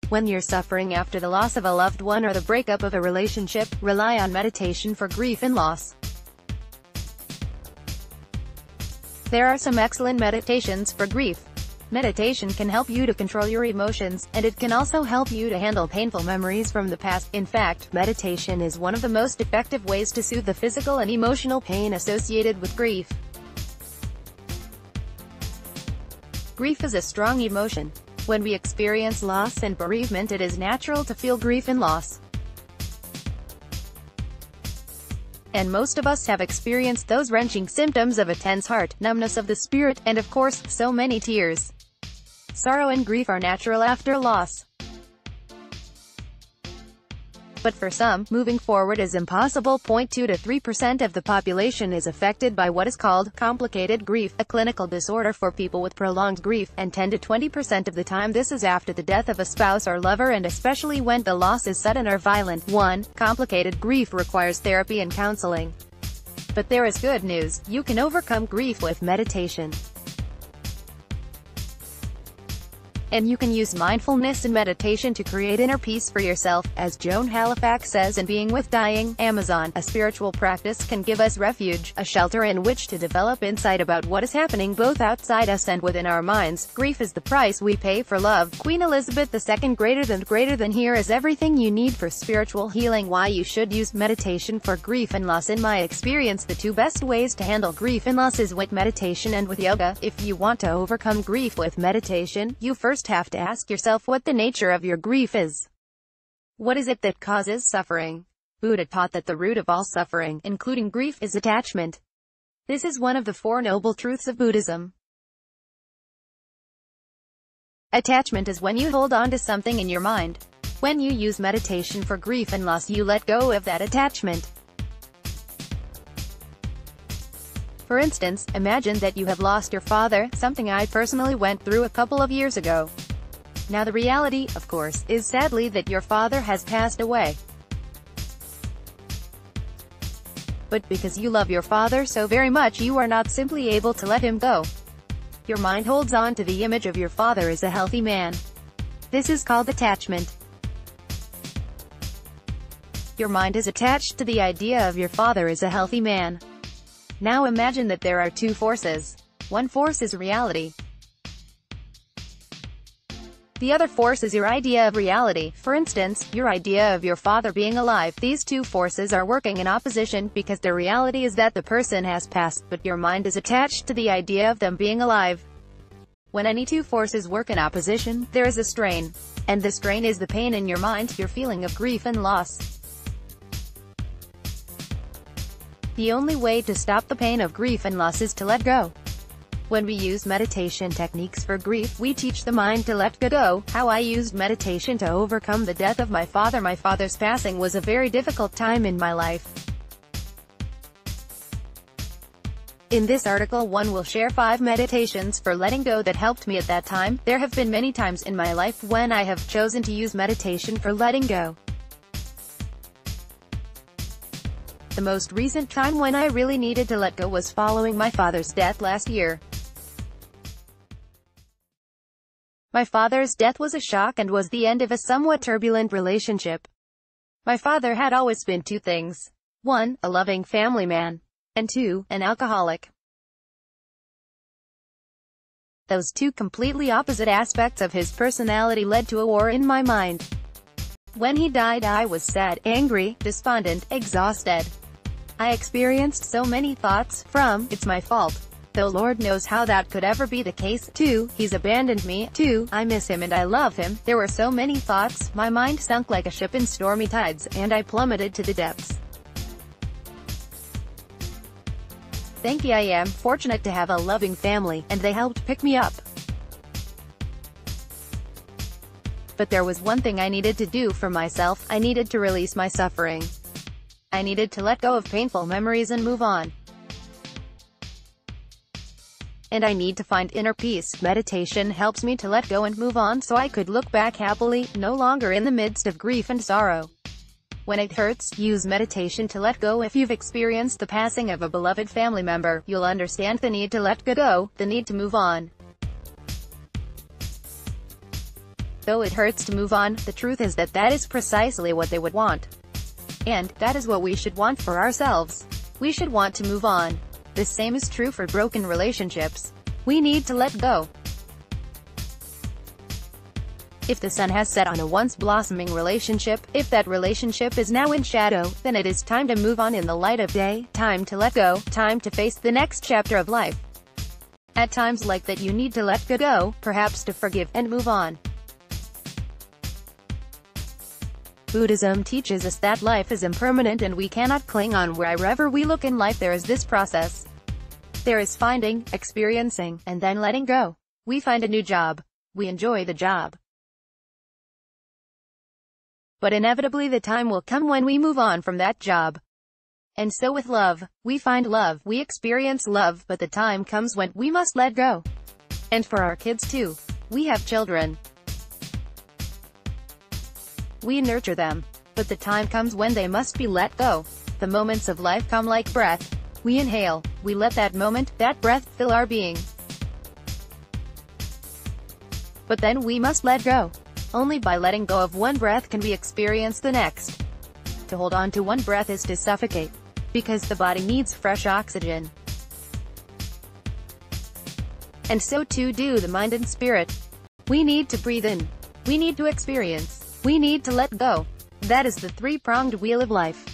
When you're suffering after the loss of a loved one or the breakup of a relationship, rely on meditation for grief and loss. There are some excellent meditations for grief. Meditation can help you to control your emotions, and it can also help you to handle painful memories from the past. In fact, meditation is one of the most effective ways to soothe the physical and emotional pain associated with grief. Grief is a strong emotion. When we experience loss and bereavement, it is natural to feel grief and loss. And most of us have experienced those wrenching symptoms of a tense heart, numbness of the spirit, and of course, so many tears. Sorrow and grief are natural after loss. But for some, moving forward is impossible. 2 to 3% of the population is affected by what is called complicated grief, a clinical disorder for people with prolonged grief, and 10 to 20% of the time this is after the death of a spouse or lover, and especially when the loss is sudden or violent. 1. Complicated grief requires therapy and counseling. But there is good news: you can overcome grief with meditation. And you can use mindfulness and meditation to create inner peace for yourself. As Joan Halifax says in Being with Dying, Amazon, a spiritual practice can give us refuge, a shelter in which to develop insight about what is happening both outside us and within our minds. Grief is the price we pay for love. Queen Elizabeth II. Greater than. Here is everything you need for spiritual healing. Why you should use meditation for grief and loss. In my experience, the two best ways to handle grief and loss is with meditation and with yoga. If you want to overcome grief with meditation, you first have to ask yourself what the nature of your grief is. What is it that causes suffering? Buddha taught that the root of all suffering, including grief, is attachment. This is one of the Four Noble Truths of Buddhism. Attachment is when you hold on to something in your mind. When you use meditation for grief and loss, you let go of that attachment. For instance, imagine that you have lost your father, something I personally went through a couple of years ago. Now the reality, of course, is sadly that your father has passed away. But because you love your father so very much, you are not simply able to let him go. Your mind holds on to the image of your father as a healthy man. This is called attachment. Your mind is attached to the idea of your father as a healthy man. Now imagine that there are two forces. One force is reality. The other force is your idea of reality. For instance, your idea of your father being alive. These two forces are working in opposition, because the reality is that the person has passed, but your mind is attached to the idea of them being alive. When any two forces work in opposition, there is a strain. And the strain is the pain in your mind, your feeling of grief and loss. The only way to stop the pain of grief and loss is to let go. When we use meditation techniques for grief, we teach the mind to let go. How I used meditation to overcome the death of my father. My father's passing was a very difficult time in my life. In this article, one will share 5 meditations for letting go that helped me at that time. There have been many times in my life when I have chosen to use meditation for letting go. The most recent time when I really needed to let go was following my father's death last year. My father's death was a shock and was the end of a somewhat turbulent relationship. My father had always been two things. 1, a loving family man. And 2, an alcoholic. Those two completely opposite aspects of his personality led to a war in my mind. When he died, I was sad, angry, despondent, exhausted. I experienced so many thoughts, from, it's my fault, though Lord knows how that could ever be the case, to, he's abandoned me, to, I miss him and I love him. There were so many thoughts, my mind sunk like a ship in stormy tides, and I plummeted to the depths. Thankfully I am fortunate to have a loving family, and they helped pick me up. But there was one thing I needed to do for myself. I needed to release my suffering. I needed to let go of painful memories and move on. And I need to find inner peace. Meditation helps me to let go and move on so I could look back happily, no longer in the midst of grief and sorrow. When it hurts, use meditation to let go. If you've experienced the passing of a beloved family member, you'll understand the need to let go, the need to move on. though it hurts to move on, the truth is that that is precisely what they would want. And that is what we should want for ourselves. We should want to move on. The same is true for broken relationships. We need to let go. If the sun has set on a once blossoming relationship, if that relationship is now in shadow, then it is time to move on in the light of day, time to let go, time to face the next chapter of life. At times like that you need to let go, perhaps to forgive, and move on. Buddhism teaches us that life is impermanent and we cannot cling on. Wherever we look in life there is this process. There is finding, experiencing, and then letting go. We find a new job. We enjoy the job. But inevitably the time will come when we move on from that job. And so with love, we find love, we experience love, but the time comes when we must let go. And for our kids too. We have children. We nurture them. But the time comes when they must be let go. The moments of life come like breath. We inhale, we let that moment, that breath, fill our being. But then we must let go. Only by letting go of one breath can we experience the next. To hold on to one breath is to suffocate. Because the body needs fresh oxygen. And so too do the mind and spirit. We need to breathe in. We need to experience. We need to let go. That is the three-pronged wheel of life.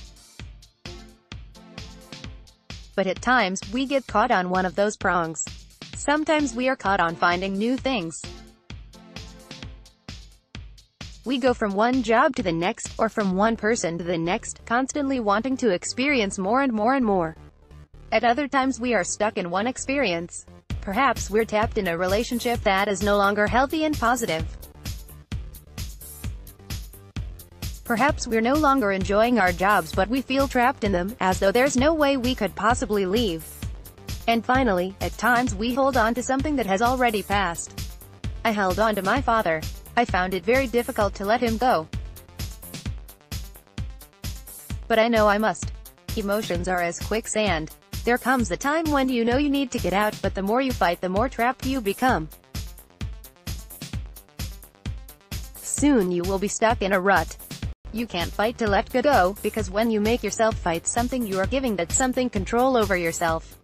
But at times, we get caught on one of those prongs. Sometimes we are caught on finding new things. We go from one job to the next, or from one person to the next, constantly wanting to experience more and more and more. At other times we are stuck in one experience. Perhaps we're trapped in a relationship that is no longer healthy and positive. Perhaps we're no longer enjoying our jobs but we feel trapped in them, as though there's no way we could possibly leave. And finally, at times we hold on to something that has already passed. I held on to my father. I found it very difficult to let him go. But I know I must. Emotions are as quicksand. There comes a time when you know you need to get out, but the more you fight the more trapped you become. Soon you will be stuck in a rut. You can't fight to let go, because when you make yourself fight something you are giving that something control over yourself.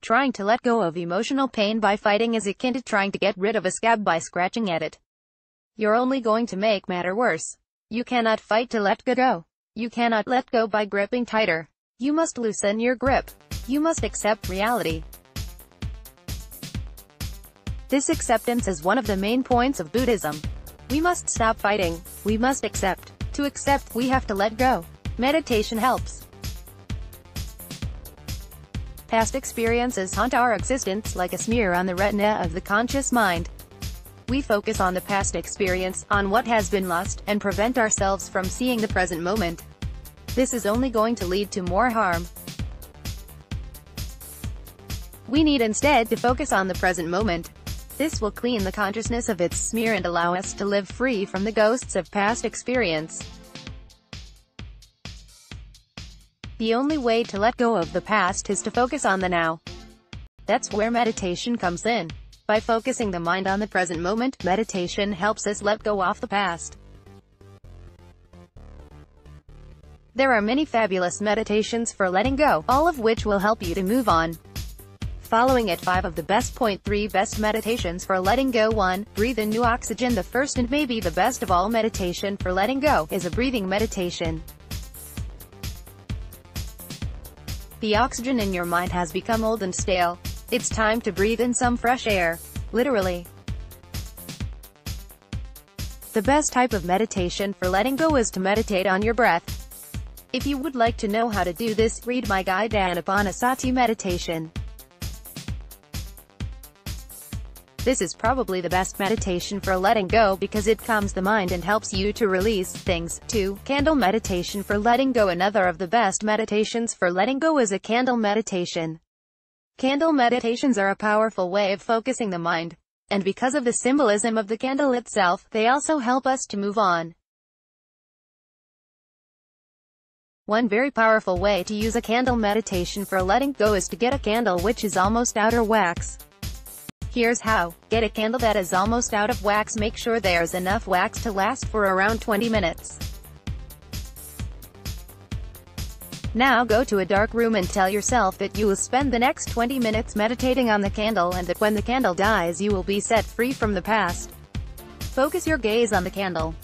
Trying to let go of emotional pain by fighting is akin to trying to get rid of a scab by scratching at it. You're only going to make matter worse. You cannot fight to let go. You cannot let go by gripping tighter. You must loosen your grip. You must accept reality. This acceptance is one of the main points of Buddhism. We must stop fighting. We must accept. To accept, we have to let go. Meditation helps. Past experiences haunt our existence like a smear on the retina of the conscious mind. We focus on the past experience, on what has been lost, and prevent ourselves from seeing the present moment. This is only going to lead to more harm. We need instead to focus on the present moment. This will clean the consciousness of its smear and allow us to live free from the ghosts of past experience. The only way to let go of the past is to focus on the now. That's where meditation comes in. By focusing the mind on the present moment, meditation helps us let go of the past. There are many fabulous meditations for letting go, all of which will help you to move on. Following at 5 of the best. 3 Best meditations for letting go. 1. Breathe in new oxygen. The first and maybe the best of all meditation for letting go is a breathing meditation. The oxygen in your mind has become old and stale. It's time to breathe in some fresh air. Literally. The best type of meditation for letting go is to meditate on your breath. If you would like to know how to do this, read my guide Anapanasati Meditation. This is probably the best meditation for letting go because it calms the mind and helps you to release things. 2. Candle meditation for letting go. Another of the best meditations for letting go is a candle meditation. Candle meditations are a powerful way of focusing the mind. And because of the symbolism of the candle itself, they also help us to move on. One very powerful way to use a candle meditation for letting go is to get a candle which is almost outer wax. Here's how. Get a candle that is almost out of wax. Make sure there's enough wax to last for around 20 minutes. Now go to a dark room and tell yourself that you will spend the next 20 minutes meditating on the candle, and that when the candle dies you will be set free from the past. Focus your gaze on the candle.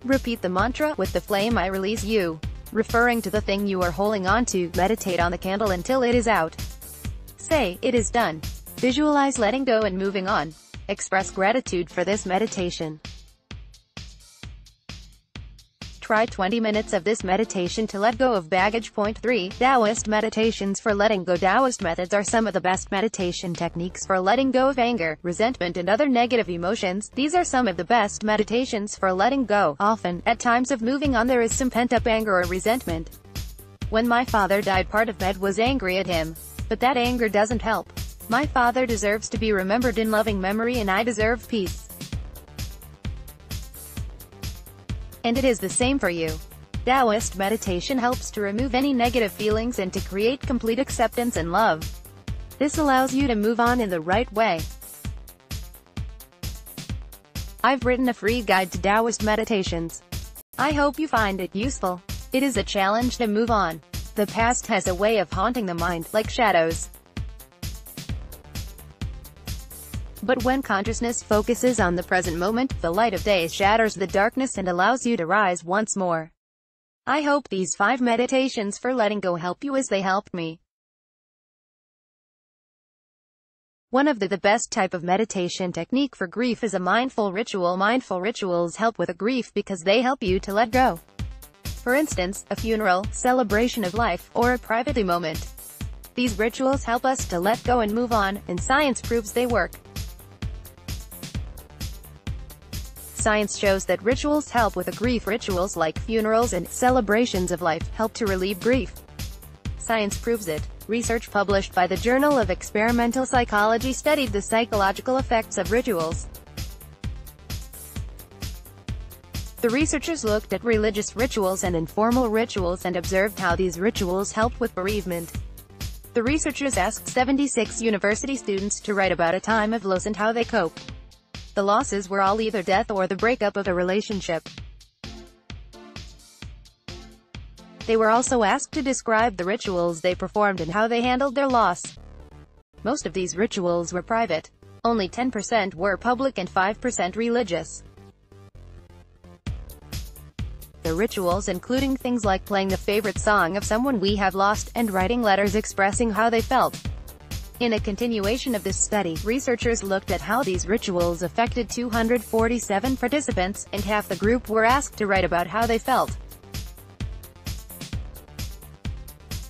Repeat the mantra, "With the flame I release you," referring to the thing you are holding on to. Meditate on the candle until it is out. Say, "It is done." Visualize letting go and moving on. Express gratitude for this meditation. Try 20 minutes of this meditation to let go of baggage. Point 3. Taoist meditations for letting go. Taoist methods are some of the best meditation techniques for letting go of anger, resentment and other negative emotions. These are some of the best meditations for letting go. Often, at times of moving on, there is some pent-up anger or resentment. When my father died, part of me was angry at him. But that anger doesn't help. My father deserves to be remembered in loving memory, and I deserve peace. And it is the same for you. Taoist meditation helps to remove any negative feelings and to create complete acceptance and love. This allows you to move on in the right way. I've written a free guide to Taoist meditations. I hope you find it useful. It is a challenge to move on. The past has a way of haunting the mind, like shadows. But when consciousness focuses on the present moment, the light of day shatters the darkness and allows you to rise once more. I hope these 5 meditations for letting go help you as they helped me. One of the best type of meditation technique for grief is a mindful ritual. Mindful rituals help with a grief because they help you to let go. For instance, a funeral, celebration of life, or a private moment. These rituals help us to let go and move on, and science proves they work. Science shows that rituals help with a grief. Rituals like funerals and celebrations of life help to relieve grief. Science proves it. Research published by the Journal of Experimental Psychology studied the psychological effects of rituals. The researchers looked at religious rituals and informal rituals and observed how these rituals helped with bereavement. The researchers asked 76 university students to write about a time of loss and how they coped. The losses were all either death or the breakup of a relationship. They were also asked to describe the rituals they performed and how they handled their loss. Most of these rituals were private. Only 10% were public and 5% religious. The rituals including things like playing the favorite song of someone we have lost, and writing letters expressing how they felt. In a continuation of this study, researchers looked at how these rituals affected 247 participants, and half the group were asked to write about how they felt.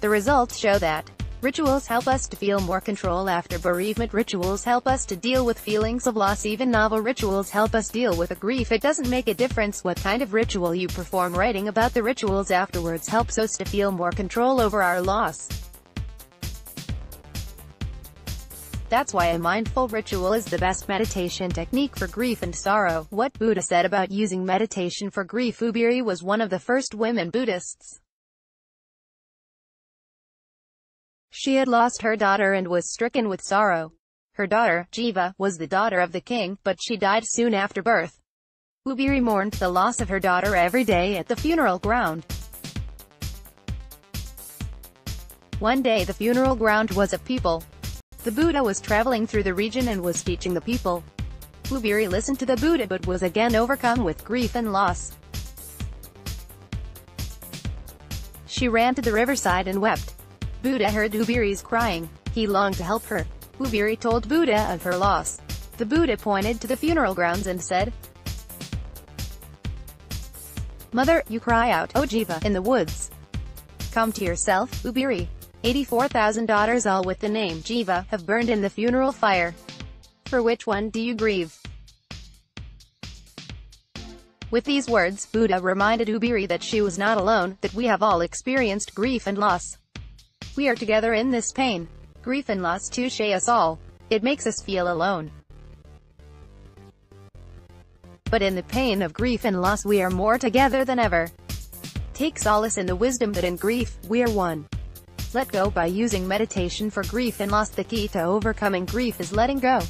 The results show that rituals help us to feel more control after bereavement. Rituals help us to deal with feelings of loss. Even novel rituals help us deal with a grief. It doesn't make a difference what kind of ritual you perform. Writing about the rituals afterwards helps us to feel more control over our loss. That's why a mindful ritual is the best meditation technique for grief and sorrow. What Buddha said about using meditation for grief. Ubiri was one of the first women Buddhists. She had lost her daughter and was stricken with sorrow. Her daughter, Jiva, was the daughter of the king, but she died soon after birth. Ubiri mourned the loss of her daughter every day at the funeral ground. One day the funeral ground was of people. The Buddha was traveling through the region and was teaching the people. Ubiri listened to the Buddha but was again overcome with grief and loss. She ran to the riverside and wept. Buddha heard Ubiri's crying. He longed to help her. Ubiri told Buddha of her loss. The Buddha pointed to the funeral grounds and said, "Mother, you cry out, O Jiva, in the woods. Come to yourself, Ubiri. 84,000 daughters, all with the name Jiva, have burned in the funeral fire. For which one do you grieve?" With these words, Buddha reminded Ubiri that she was not alone, that we have all experienced grief and loss. We are together in this pain. Grief and loss touch us all. It makes us feel alone. But in the pain of grief and loss we are more together than ever. Take solace in the wisdom that in grief, we are one. Let go by using meditation for grief and loss. The key to overcoming grief is letting go.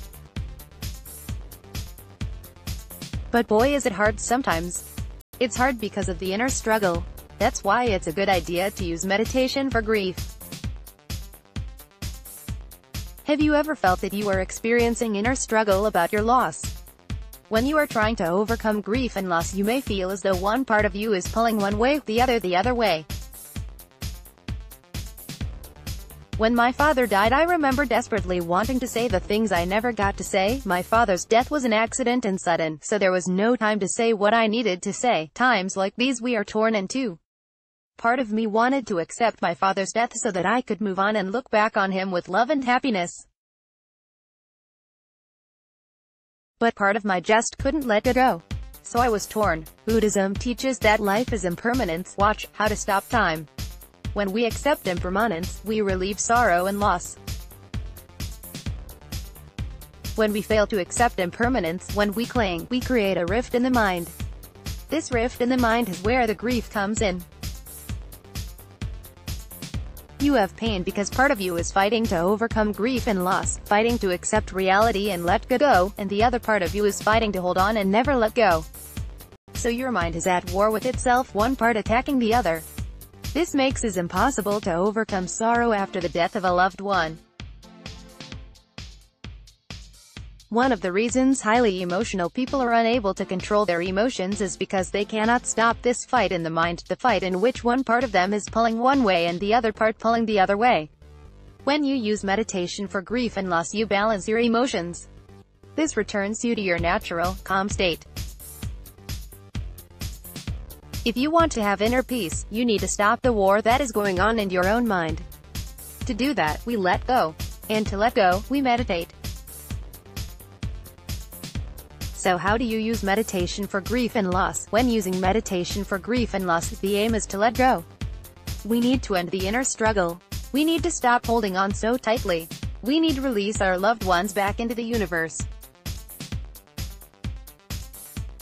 But boy, is it hard sometimes. It's hard because of the inner struggle. That's why it's a good idea to use meditation for grief. Have you ever felt that you are experiencing inner struggle about your loss? When you are trying to overcome grief and loss, you may feel as though one part of you is pulling one way, the other way. When my father died, I remember desperately wanting to say the things I never got to say. My father's death was an accident and sudden, so there was no time to say what I needed to say. Times like these we are torn in two. Part of me wanted to accept my father's death so that I could move on and look back on him with love and happiness. But part of my just couldn't let it go. So I was torn. Buddhism teaches that life is impermanence. Watch How to Stop Time. When we accept impermanence, we relieve sorrow and loss. When we fail to accept impermanence, when we cling, we create a rift in the mind. This rift in the mind is where the grief comes in. You have pain because part of you is fighting to overcome grief and loss, fighting to accept reality and let go, and the other part of you is fighting to hold on and never let go. So your mind is at war with itself, one part attacking the other. This makes it impossible to overcome sorrow after the death of a loved one. One of the reasons highly emotional people are unable to control their emotions is because they cannot stop this fight in the mind, the fight in which one part of them is pulling one way and the other part pulling the other way. When you use meditation for grief and loss, you balance your emotions. This returns you to your natural, calm state. If you want to have inner peace, you need to stop the war that is going on in your own mind. To do that, we let go. And to let go, we meditate. So how do you use meditation for grief and loss? When using meditation for grief and loss, the aim is to let go. We need to end the inner struggle. We need to stop holding on so tightly. We need to release our loved ones back into the universe.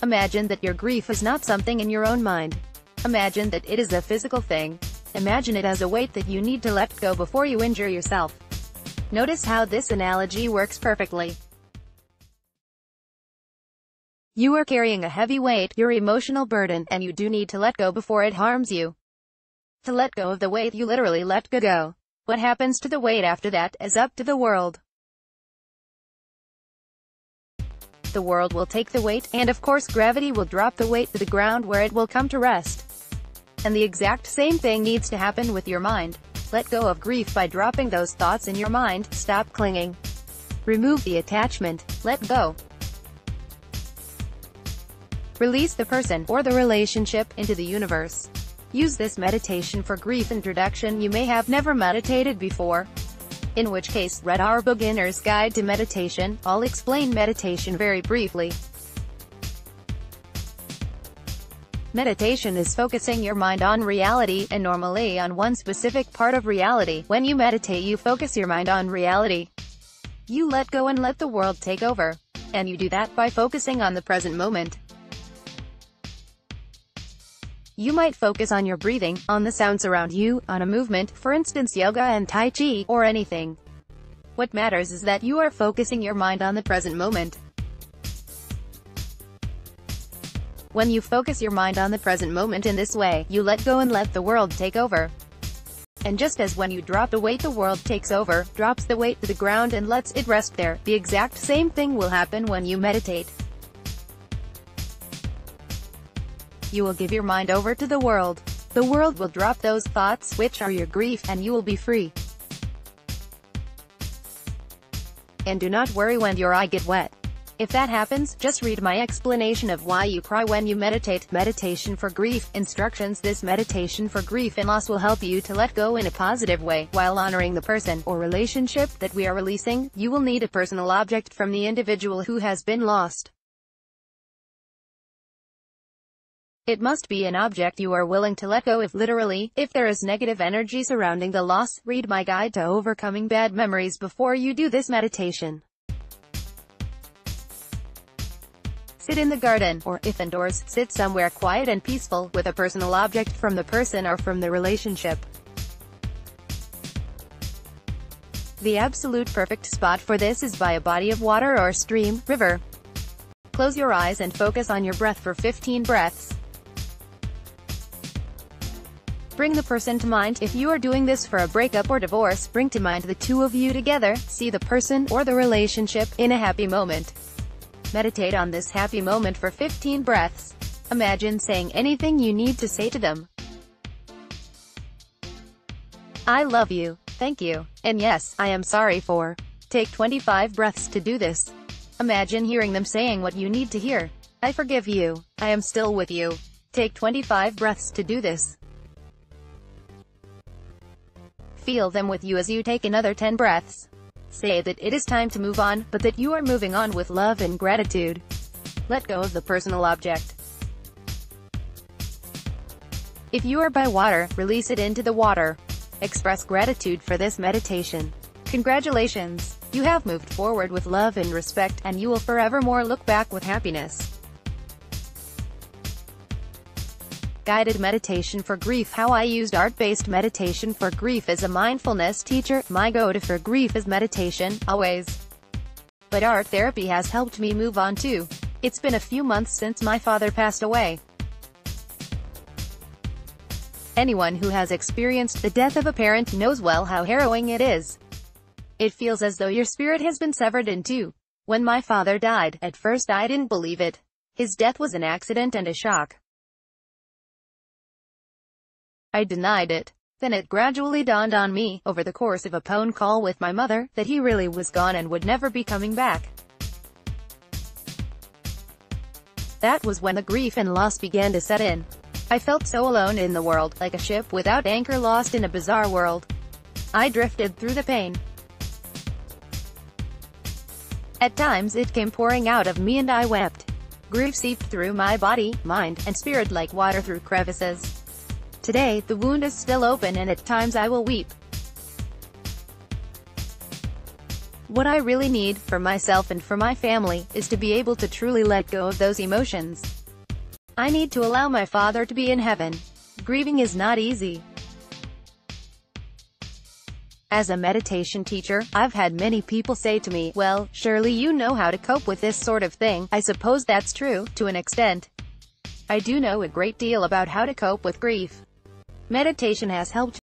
Imagine that your grief is not something in your own mind. Imagine that it is a physical thing. Imagine it as a weight that you need to let go before you injure yourself. Notice how this analogy works perfectly. You are carrying a heavy weight, your emotional burden, and you do need to let go before it harms you. To let go of the weight, you literally let go. What happens to the weight after that is up to the world. The world will take the weight, and of course gravity will drop the weight to the ground where it will come to rest. And the exact same thing needs to happen with your mind. Let go of grief by dropping those thoughts in your mind. Stop clinging. Remove the attachment. Let go. Release the person, or the relationship, into the universe. Use this meditation for grief introduction. You may have never meditated before. In which case, read our Beginner's Guide to Meditation. I'll explain meditation very briefly. Meditation is focusing your mind on reality, and normally on one specific part of reality. When you meditate, you focus your mind on reality. You let go and let the world take over. And you do that by focusing on the present moment. You might focus on your breathing, on the sounds around you, on a movement, for instance yoga and tai chi, or anything. What matters is that you are focusing your mind on the present moment. When you focus your mind on the present moment in this way, you let go and let the world take over. And just as when you drop the weight, the world takes over, drops the weight to the ground and lets it rest there, the exact same thing will happen when you meditate. You will give your mind over to the world. The world will drop those thoughts, which are your grief, and you will be free. And do not worry when your eye get wet. If that happens, just read my explanation of why you cry when you meditate. Meditation for grief instructions. This meditation for grief and loss will help you to let go in a positive way, while honoring the person, or relationship, that we are releasing. You will need a personal object from the individual who has been lost. It must be an object you are willing to let go of. Literally, if there is negative energy surrounding the loss, read my guide to overcoming bad memories before you do this meditation. Sit in the garden, or, if indoors, sit somewhere quiet and peaceful, with a personal object from the person or from the relationship. The absolute perfect spot for this is by a body of water or stream, river. Close your eyes and focus on your breath for 15 breaths. Bring the person to mind. If you are doing this for a breakup or divorce, bring to mind the two of you together. See the person, or the relationship, in a happy moment. Meditate on this happy moment for 15 breaths. Imagine saying anything you need to say to them. I love you, thank you, and yes, I am sorry for. Take 25 breaths to do this. Imagine hearing them saying what you need to hear. I forgive you. I am still with you. Take 25 breaths to do this. Feel them with you as you take another 10 breaths. Say that it is time to move on, but that you are moving on with love and gratitude. Let go of the personal object. If you are by water, release it into the water. Express gratitude for this meditation. Congratulations! You have moved forward with love and respect, and you will forevermore look back with happiness. Guided meditation for grief. How I used art-based meditation for grief as a mindfulness teacher. My go-to for grief is meditation, always. But art therapy has helped me move on too. It's been a few months since my father passed away. Anyone who has experienced the death of a parent knows well how harrowing it is. It feels as though your spirit has been severed in two. When my father died, at first I didn't believe it. His death was an accident and a shock. I denied it. Then it gradually dawned on me, over the course of a phone call with my mother, that he really was gone and would never be coming back. That was when the grief and loss began to set in. I felt so alone in the world, like a ship without anchor lost in a bizarre world. I drifted through the pain. At times it came pouring out of me and I wept. Grief seeped through my body, mind, and spirit like water through crevices. Today, the wound is still open and at times I will weep. What I really need, for myself and for my family, is to be able to truly let go of those emotions. I need to allow my father to be in heaven. Grieving is not easy. As a meditation teacher, I've had many people say to me, well, surely you know how to cope with this sort of thing. I suppose that's true, to an extent. I do know a great deal about how to cope with grief. Meditation has helped